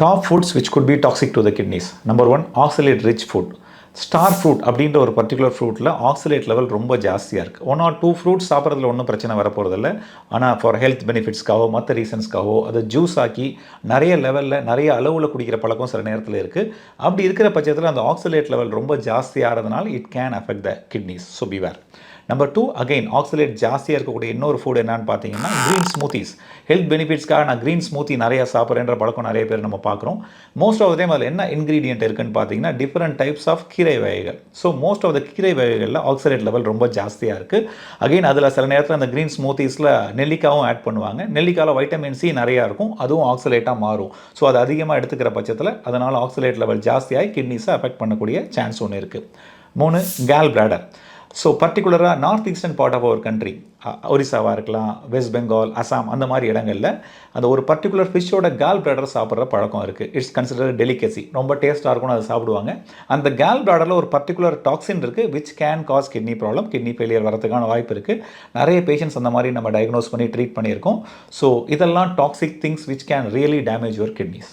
Top foods which could be toxic to the kidneys. Number 1, oxalate rich food. Star fruit அப்படின்ற ஒரு particular ஃப்ரூட்டில் oxalate level ரொம்ப ஜாஸ்தியாக இருக்குது. 1 or 2 fruits சாப்பிட்றதுல ஒன்றும் பிரச்சனை வரப்போகிறதில்ல. ஆனால் ஃபார் ஹெல்த் பெனிஃபிட்ஸ்க்காகவோ மற்ற ரீசன்ஸ்க்காகவோ அதை ஜூஸ் ஆக்கி நிறைய லெவலில் நிறைய அளவில் குடிக்கிற பழக்கம் சில நேரத்தில் இருக்குது. அப்படி இருக்கிற பட்சத்தில் அந்த ஆக்சலேட் லெவல் ரொம்ப ஜாஸ்தியாகிறதுனால it can affect the kidneys. So beware. Number 2, அகைன் ஆக்சலேட் ஜாஸ்தியாக இருக்கக்கூடிய இன்னொரு ஃபுட் என்னன்னு பார்த்தீங்கன்னா க்ரீன் ஸ்மூத்திஸ். ஹெல்த் பெனிஃபிட்ஸ்க்காக நான் க்ரீன் ஸ்மூத்தி நிறையா சாப்பிட்றேன்ற பழக்கம் நிறைய பேர் நம்ம பார்க்குறோம். மோஸ்ட் ஆஃப் டைம் அதில் என்ன இன்க்ரீடியன்ட் இருக்குன்னு பார்த்தீங்கன்னா டிஃப்ரெண்ட் டைப்ஸ் ஆஃப் கீரை வகைகள். ஸோ மோஸ்ட் ஆஃப் த கீரை வகைகளில் ஆக்சலேட் லெவல் ரொம்ப ஜாஸ்தியாக இருக்குது. அகைன் அதில் சில நேரத்தில் அந்த க்ரீன் ஸ்மூத்திஸில் நெல்லிக்காவும் ஆட் பண்ணுவாங்க. நெல்லிக்காயில் வைட்டமின் சி நிறையா இருக்கும், அதுவும் ஆக்சலேட்டாக மாறும். ஸோ அது அதிகமாக எடுத்துக்கிற பட்சத்தில் அதனால் ஆக்சலேட் லெவல் ஜாஸ்தியாகி கிட்னிஸை அஃபெக்ட் பண்ணக்கூடிய சான்ஸ் ஒன்று இருக்குது. 3, கேல் பிளாடர். ஸோ பர்டிகுலராக north eastern part of our country, ஒரிசாவாக இருக்கலாம், வெஸ்ட் பெங்கால், அசாம், அந்த மாதிரி இடங்களில் அந்த ஒரு பர்டிகுலர் ஃபிஷ்ஷோட கேல் பிளாடர் சாப்பிட்ற பழக்கம் இருக்குது. It's consider delicacy. ரொம்ப டேஸ்ட்டாக இருக்கும்னு அதை சாப்பிடுவாங்க. அந்த கேல் பிளாடரில் ஒரு பர்டிகுலர் டாக்ஸின் இருக்குது which can cause kidney problem, kidney failure வரதுக்கான வாய்ப்பு இருக்குது. நிறைய பேஷண்ட்ஸ் அந்த மாதிரி நம்ம டயக்னோஸ் பண்ணி ட்ரீட் பண்ணியிருக்கோம். ஸோ இதெல்லாம் toxic things which can really damage your kidneys.